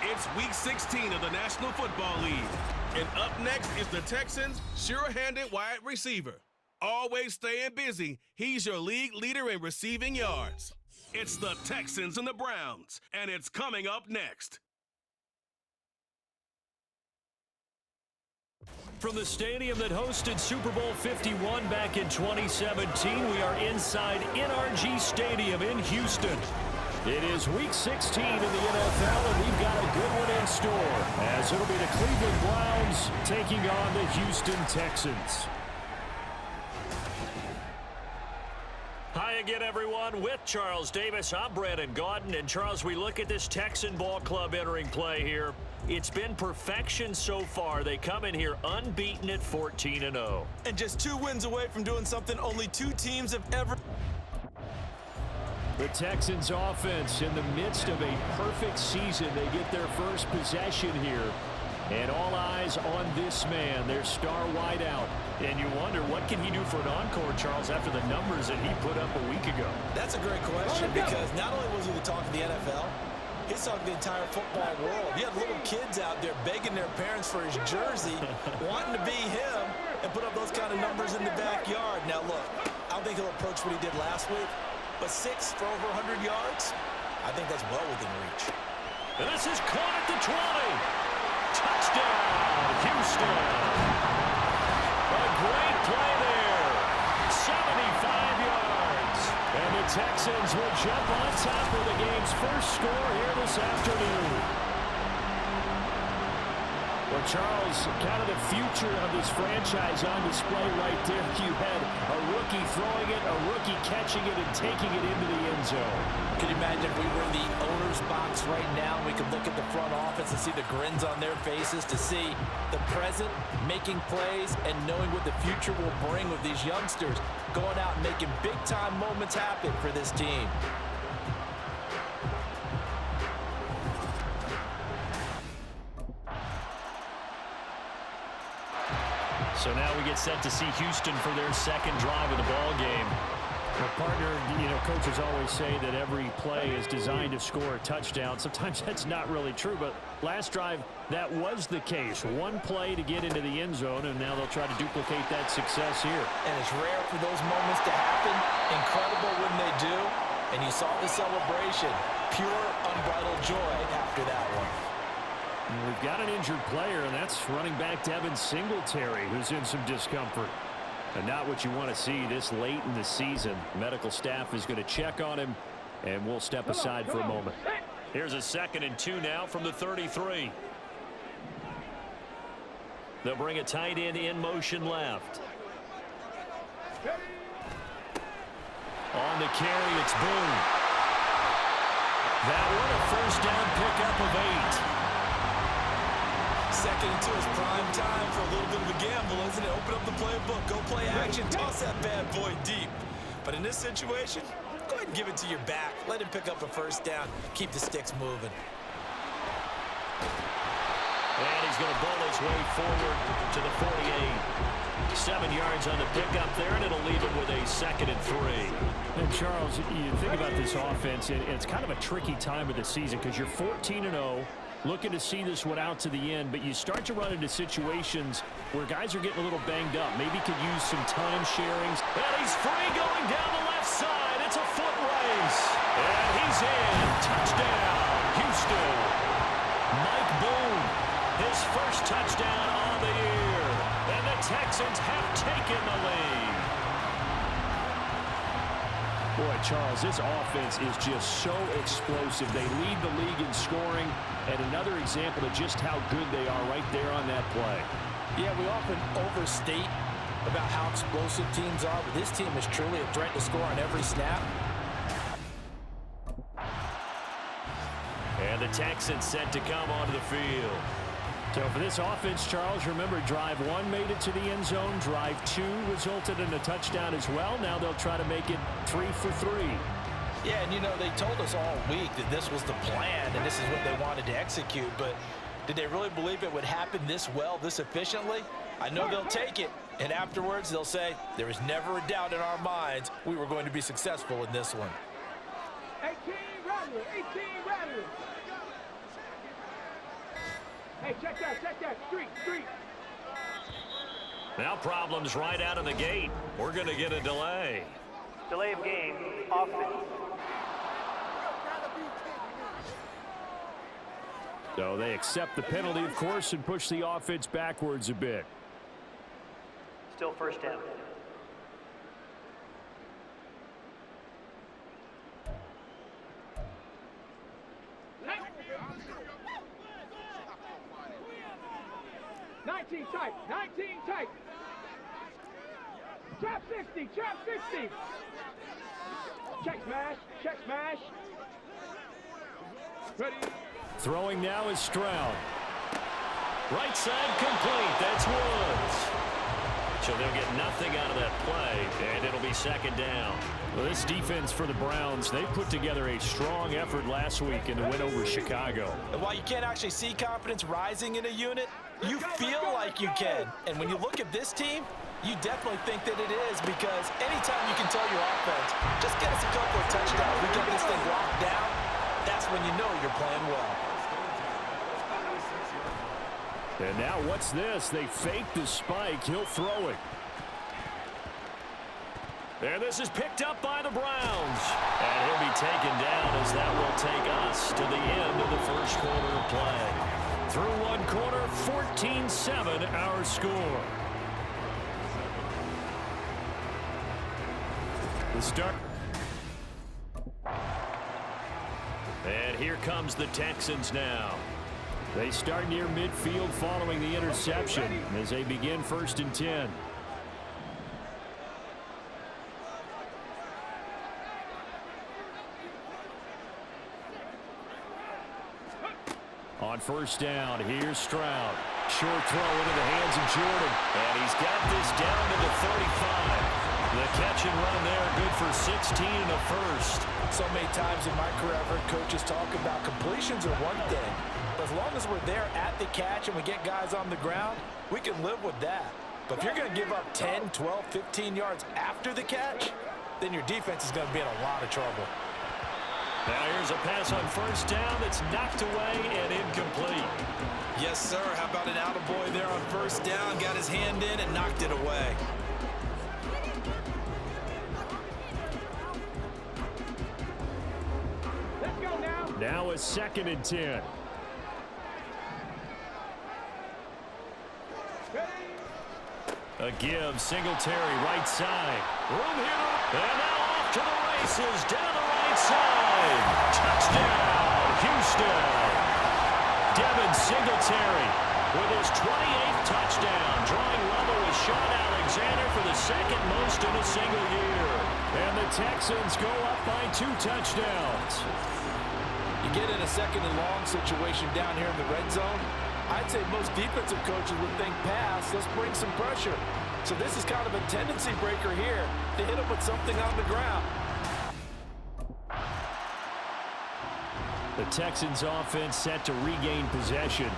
It's Week 16 of the National Football League. And up next is the Texans' sure-handed wide receiver. Always staying busy, he's your league leader in receiving yards. It's the Texans and the Browns, and it's coming up next. From the stadium that hosted Super Bowl 51 back in 2017, we are inside NRG Stadium in Houston. It is Week 16 in the NFL, and we've got a good one in store, as it'll be the Cleveland Browns taking on the Houston Texans. Hi again, everyone. With Charles Davis, I'm Brandon Gaudin. And, Charles, we look at this Texan ball club entering play here. It's been perfection so far. They come in here unbeaten at 14-0. And just 2 wins away from doing something only 2 teams have ever. The Texans offense in the midst of a perfect season. They get their first possession here. And all eyes on this man, their star wideout. And you wonder, what can he do for an encore, Charles, after the numbers that he put up a week ago? That's a great question, because not only was he the talk of the NFL, he's talking the entire football world. You had little kids out there begging their parents for his jersey, wanting to be him, and put up those kind of numbers in the backyard. Now, look, I don't think he'll approach what he did last week, but 6 for over 100 yards, I think that's well within reach. And this is caught at the 20. Touchdown, Houston. A great play there. 75 yards. And the Texans will jump on top of the game's first score here this afternoon. Well, Charles, kind of the future of this franchise on display right there. You had a rookie throwing it, a rookie catching it, and taking it into the end zone. Can you imagine if we were in the owner's box right now, we could look at the front office and see the grins on their faces, to see the present making plays and knowing what the future will bring with these youngsters going out and making big-time moments happen for this team. So now we get set to see Houston for their second drive of the ball game. Well, partner, coaches always say that every play is designed to score a touchdown. Sometimes that's not really true, but last drive, that was the case. One play to get into the end zone, and now they'll try to duplicate that success here. And it's rare for those moments to happen. Incredible when they do. And you saw the celebration. Pure, unbridled joy after that one. And we've got an injured player, and that's running back Devin Singletary, who's in some discomfort. And not what you want to see this late in the season. Medical staff is going to check on him, and we'll step aside for a moment. Here's a 2nd and 2 now from the 33. They'll bring a tight end in motion left. On the carry, it's Boone. That one a first down pickup of 8. 2nd and 2 is prime time for a little bit of a gamble, isn't it? Open up the playbook, go play action, toss that bad boy deep. But in this situation, go ahead and give it to your back. Let him pick up a first down. Keep the sticks moving. And he's going to bowl his way forward to the 48. 7 yards on the pickup there, and it'll leave him with a 2nd and 3. And Charles, you think about this offense, and it's kind of a tricky time of the season because you're 14-0. Looking to see this one out to the end, but you start to run into situations where guys are getting a little banged up. Maybe could use some time sharings. And he's free going down the left side. It's a foot race. And he's in. Touchdown, Houston. Mike Boone, his first touchdown on the year. And the Texans have taken the lead. Boy, Charles, this offense is just so explosive. They lead the league in scoring, and another example of just how good they are right there on that play. Yeah, we often overstate about how explosive teams are, but this team is truly a threat to score on every snap. And the Texans set to come onto the field. So for this offense, Charles, remember, drive 1 made it to the end zone. Drive 2 resulted in a touchdown as well. Now they'll try to make it 3 for 3. Yeah, and they told us all week that this was the plan and this is what they wanted to execute. But Did they really believe it would happen this well, this efficiently? I know they'll take it, and afterwards they'll say, there was never a doubt in our minds we were going to be successful in this one. 18 Rattler, 18 Rattler. Hey, check that, street. Now problems right out of the gate. We're going to get a delay. Delay of game, offense. So they accept the penalty, of course, and push the offense backwards a bit. Still first down. Nineteen tight. Trap 60. Check smash. Ready. Throwing now is Stroud. Right side complete. That's Woods. So they'll get nothing out of that play, and it'll be second down. Well, this defense for the Browns, they put together a strong effort last week in the win over Chicago. And while you can't actually see confidence rising in a unit, you feel like you can. And when you look at this team, you definitely think that it is, because anytime you can tell your offense, just get us a couple of touchdowns, we get this thing locked down, that's when you know you're playing well. And now what's this? They fake the spike. He'll throw it. And this is picked up by the Browns. And he'll be taken down as that will take us to the end of the first quarter of play. Through one quarter, 14-7 our score. The start. And here comes the Texans now. They start near midfield following the interception as they begin 1st and 10. On 1st down, here's Stroud. Short throw into the hands of Jordan. And he's got this down to the 35. The catch and run there, good for 16 and a first. So many times in my career, I've heard coaches talk about completions are one thing. But as long as we're there at the catch and we get guys on the ground, we can live with that. But if you're going to give up 10, 12, 15 yards after the catch, then your defense is going to be in a lot of trouble. Now here's a pass on 1st down that's knocked away and incomplete. Yes, sir. How about an attaboy there on 1st down? Got his hand in and knocked it away. Let's go now. Now a 2nd and 10. A give, Singletary, right side. Room here, and now off to the races, down the right side. Touchdown, Houston. Devin Singletary with his 28th touchdown, drawing level with Sean Alexander for the 2nd most in a single year. And the Texans go up by 2 touchdowns. You get in a 2nd and long situation down here in the red zone, I'd say most defensive coaches would think pass, let's bring some pressure. So this is kind of a tendency breaker here to hit him with something on the ground. The Texans offense set to regain possession.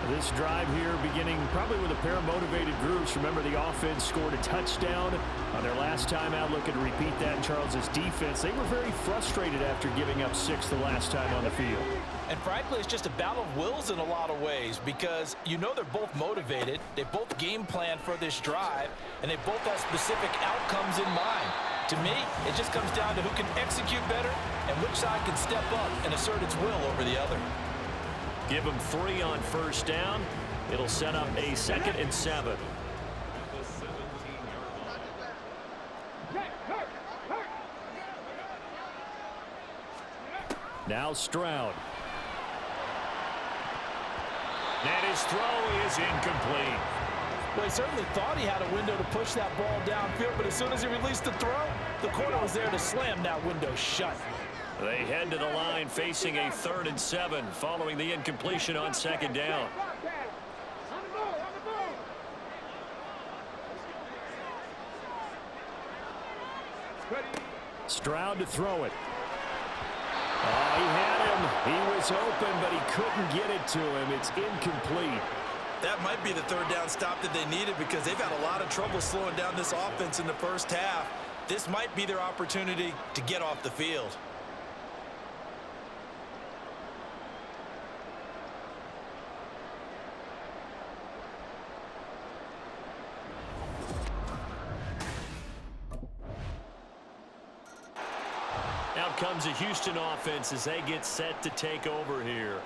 This drive here beginning probably with a pair of motivated groups. Remember, the offense scored a touchdown on their last time out. Looking to repeat that in Charles's defense. They were very frustrated after giving up 6 the last time on the field. And frankly, it's just a battle of wills in a lot of ways, because you know they're both motivated, they both game plan for this drive, and they both have specific outcomes in mind. To me, it just comes down to who can execute better and which side can step up and assert its will over the other. Give them 3 on 1st down. It'll set up a 2nd and 7. Now Stroud. And his throw is incomplete. Well, he certainly thought he had a window to push that ball downfield, but as soon as he released the throw, the corner was there to slam that window shut. They head to the line facing a 3rd and 7 following the incompletion on 2nd down. Stroud to throw it. Oh, he had him. He was open, but he couldn't get it to him. It's incomplete. That might be the third down stop that they needed because they've had a lot of trouble slowing down this offense in the first half. This might be their opportunity to get off the field. Out comes a Houston offense as they get set to take over here.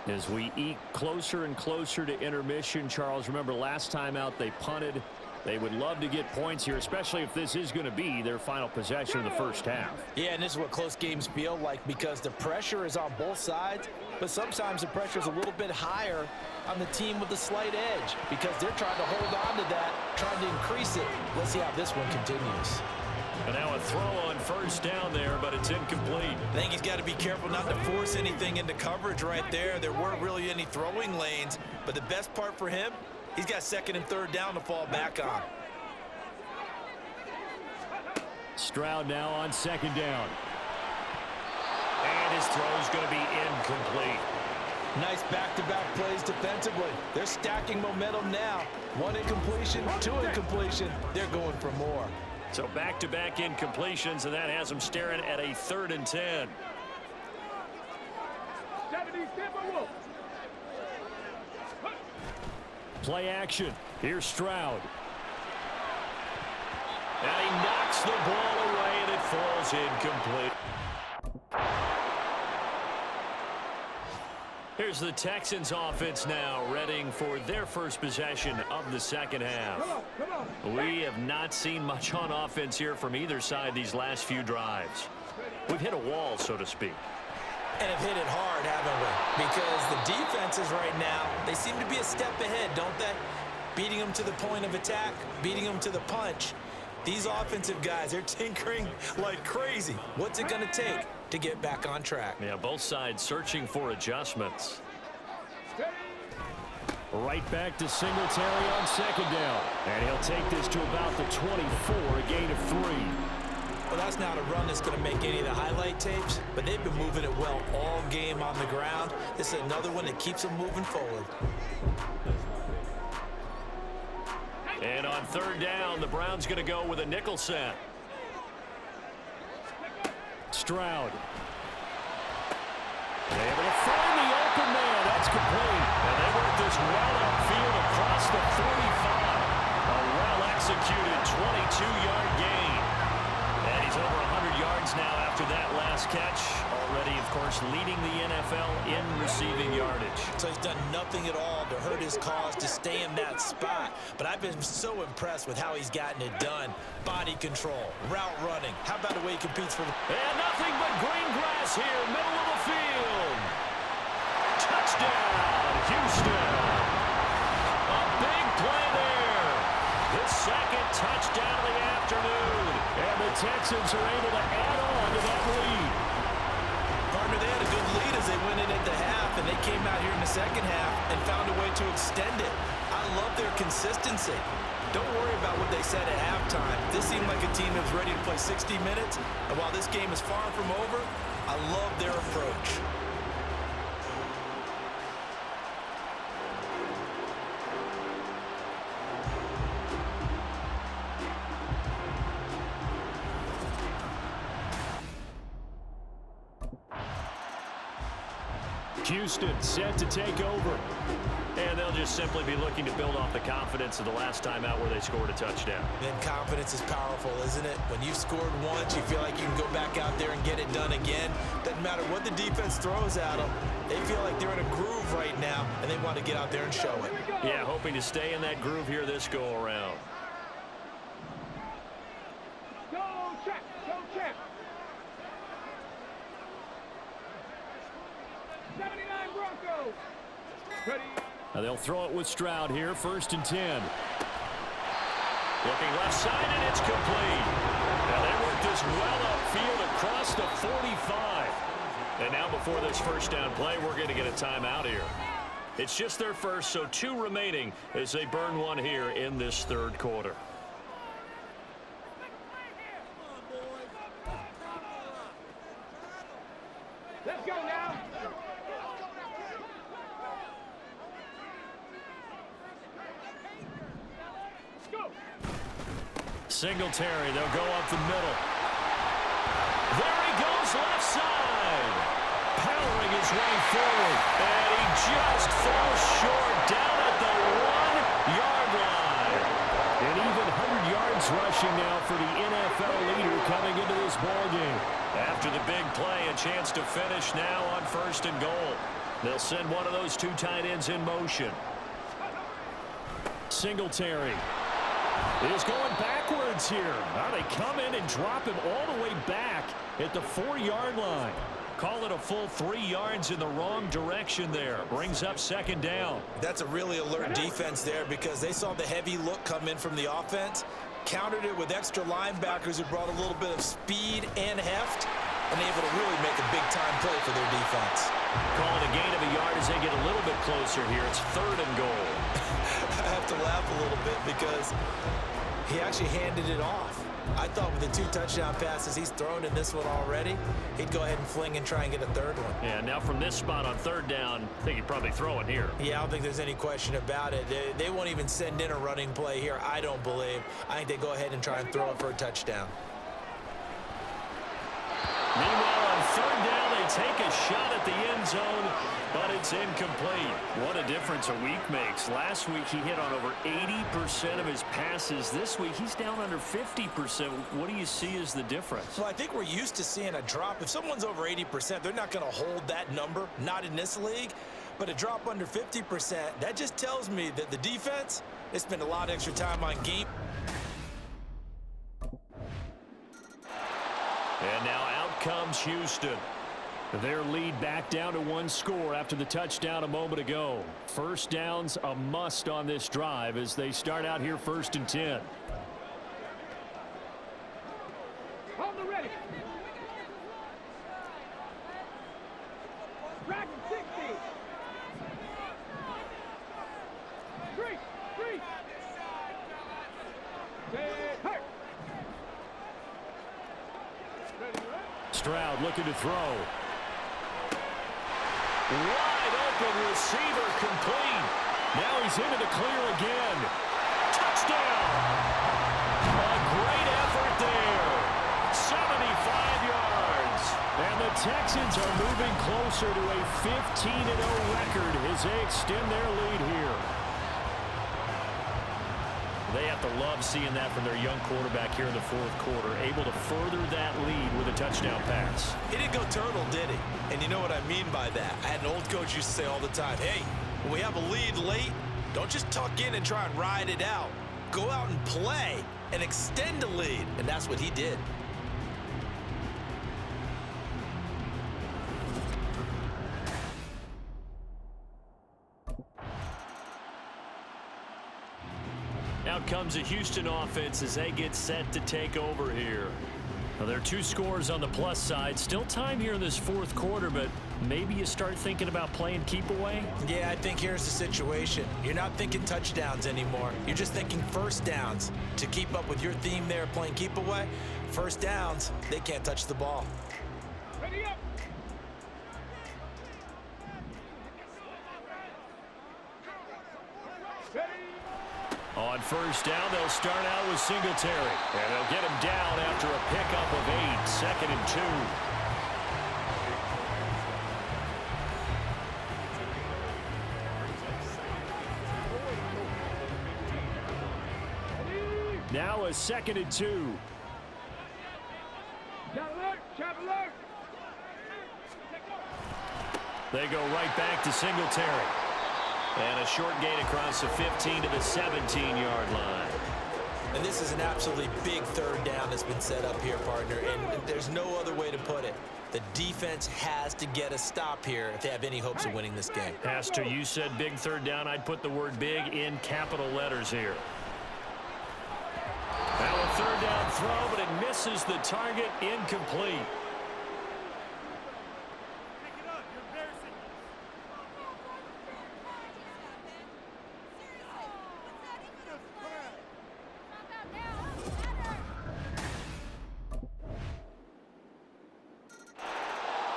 As we eke closer and closer to intermission, Charles, remember last time out they punted. They would love to get points here, especially if this is going to be their final possession of the first half. Yeah, and this is what close games feel like because the pressure is on both sides, but sometimes the pressure is a little bit higher on the team with the slight edge because they're trying to hold on to that, trying to increase it. Let's see how this one continues. And now a throw on first down there, but it's incomplete. I think he's got to be careful not to force anything into coverage right there. There weren't really any throwing lanes, but the best part for him, he's got second and third down to fall back on. Stroud now on second down. And his throw's going to be incomplete. Nice back-to-back plays defensively. They're stacking momentum now. One incompletion, two incompletion. They're going for more. So back-to-back incompletions, and that has them staring at a 3rd and 10. 70 Timberwolves. Play action. Here's Stroud. And he knocks the ball away, and it falls incomplete. Here's the Texans offense now, readying for their first possession of the second half. We have not seen much on offense here from either side these last few drives. We've hit a wall, so to speak. And have hit it hard, haven't we? Because the defenses right now, they seem to be a step ahead, don't they? Beating them to the point of attack, beating them to the punch. These offensive guys, they're tinkering like crazy. What's it going to take to get back on track? Yeah, both sides searching for adjustments. Right back to Singletary on second down. And he'll take this to about the 24, a gain of 3. Well, that's not a run that's going to make any of the highlight tapes, but they've been moving it well all game on the ground. This is another one that keeps them moving forward. And on third down, the Browns going to go with a nickel set. Stroud. Able to find the open man. That's complete. And they work this well upfield across the 45. A well-executed 22-yard gain. And he's over 100 yards now after that last catch. Already, of course, leading the NFL in receiving yardage. So he's done nothing at all to hurt his cause to stay in that spot. But I've been so impressed with how he's gotten it done. Body control, route running. How about the way he competes for the... And nothing but green grass here, middle of the field. Touchdown, Houston. A big play there. His second touchdown of the afternoon. And the Texans are able to add on to that lead. Partner, they had a good lead as they went in at the half, and they came out here in the second half and found a way to extend it. I love their consistency. Don't worry about what they said at halftime. This seemed like a team that was ready to play 60 minutes, and while this game is far from over, I love their approach. Houston set to take over. And they'll just simply be looking to build off the confidence of the last time out where they scored a touchdown. And confidence is powerful, isn't it? When you've scored once, you feel like you can go back out there and get it done again. Doesn't matter what the defense throws at them. They feel like they're in a groove right now, and they want to get out there and show it. Yeah, hoping to stay in that groove here this go-around. Go check, go check. 79 Broncos. Ready. Now they'll throw it with Stroud here, 1st and 10. Looking left side, and it's complete. Now they work this well upfield across the 45. And now before this first down play, we're going to get a timeout here. It's just their first, so 2 remaining as they burn one here in this third quarter. Let's go now. Singletary, they'll go up the middle. There he goes, left side. Powering his way forward. And he just falls short down at the 1-yard line. And even 100 yards rushing now for the NFL leader coming into this ballgame. After the big play, a chance to finish now on 1st and goal. They'll send one of those two tight ends in motion. Singletary is going backwards here. Now they come in and drop him all the way back at the 4-yard line. Call it a full 3 yards in the wrong direction there. Brings up 2nd down. That's a really alert defense there because they saw the heavy look come in from the offense, countered it with extra linebackers who brought a little bit of speed and heft, and able to really make a big-time play for their defense. Call it a gain of a yard as they get a little bit closer here. It's 3rd and goal. I have to laugh a little bit because he actually handed it off. I thought with the 2 touchdown passes he's thrown in this one already, he'd go ahead and fling and try and get a 3rd one. Yeah, now from this spot on 3rd down, I think he'd probably throw it here. Yeah, I don't think there's any question about it. They won't even send in a running play here, I don't believe. I think they go ahead and try and throw it for a touchdown. Meanwhile, on 3rd down, they take a shot at the end zone, but it's incomplete. What a difference a week makes. Last week, he hit on over 80% of his passes. This week, he's down under 50%. What do you see as the difference? Well, I think we're used to seeing a drop. If someone's over 80%, they're not going to hold that number, not in this league. But a drop under 50%, that just tells me that the defense, they spend a lot of extra time on game. And now out comes Houston. Their lead back down to 1 score after the touchdown a moment ago. 1st downs a must on this drive as they start out here 1st and 10. Hold the ready. Dragon 60. 3. Hey. Stroud looking to throw. Wide open receiver complete. Now he's into the clear again. Touchdown! A great effort there. 75 yards. And the Texans are moving closer to a 15-0 record as they extend their lead here. They have to love seeing that from their young quarterback here in the 4th quarter, able to further that lead with a touchdown pass. He didn't go turtle, did he? And you know what I mean by that. I had an old coach used to say all the time, hey, when we have a lead late, don't just tuck in and try and ride it out. Go out and play and extend the lead. And that's what he did. Out comes the Houston offense as they get set to take over here. Now, there are 2 scores on the plus side. Still time here in this 4th quarter, but maybe you start thinking about playing keep away? Yeah, I think here's the situation. You're not thinking touchdowns anymore. You're just thinking 1st downs. To keep up with your theme there, playing keep away, 1st downs, they can't touch the ball. Ready up. On 1st down, they'll start out with Singletary. And they'll get him down after a pickup of 8. 2nd and 2. Now a 2nd and 2. Chop alert. They go right back to Singletary. And a short gain across the 15 to the 17-yard line. And this is an absolutely big 3rd down that's been set up here, partner. And there's no other way to put it. The defense has to get a stop here if they have any hopes of winning this game. Has to. You said big 3rd down. I'd put the word big in capital letters here. Now a 3rd down throw, but it misses the target. Incomplete.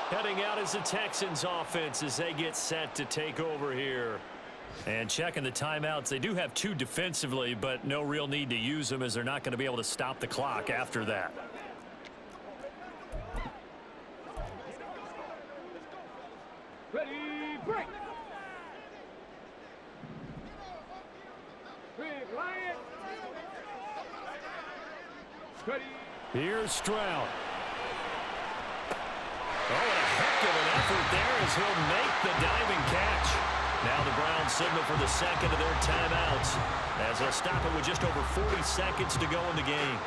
Heading out is the Texans offense as they get set to take over here. And checking the timeouts, they do have 2 defensively, but no real need to use them as they're not going to be able to stop the clock after that. Ready, break. Big Lion. Ready. Here's Stroud. Oh, and a heck of an effort there as he'll make the diving catch. Now the Browns signal for the second of their timeouts as they'll stop it with just over 40 seconds to go in the game.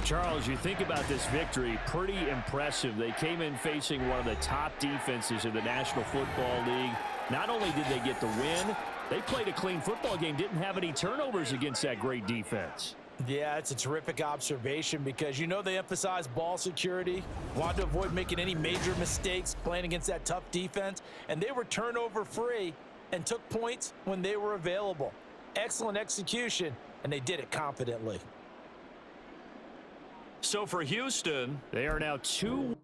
Charles, you think about this victory, pretty impressive. They came in facing one of the top defenses in the National Football League. Not only did they get the win, they played a clean football game, didn't have any turnovers against that great defense. Yeah, it's a terrific observation because you know they emphasize ball security, wanted to avoid making any major mistakes playing against that tough defense, and they were turnover-free and took points when they were available. Excellent execution, and they did it confidently. So for Houston, they are now 2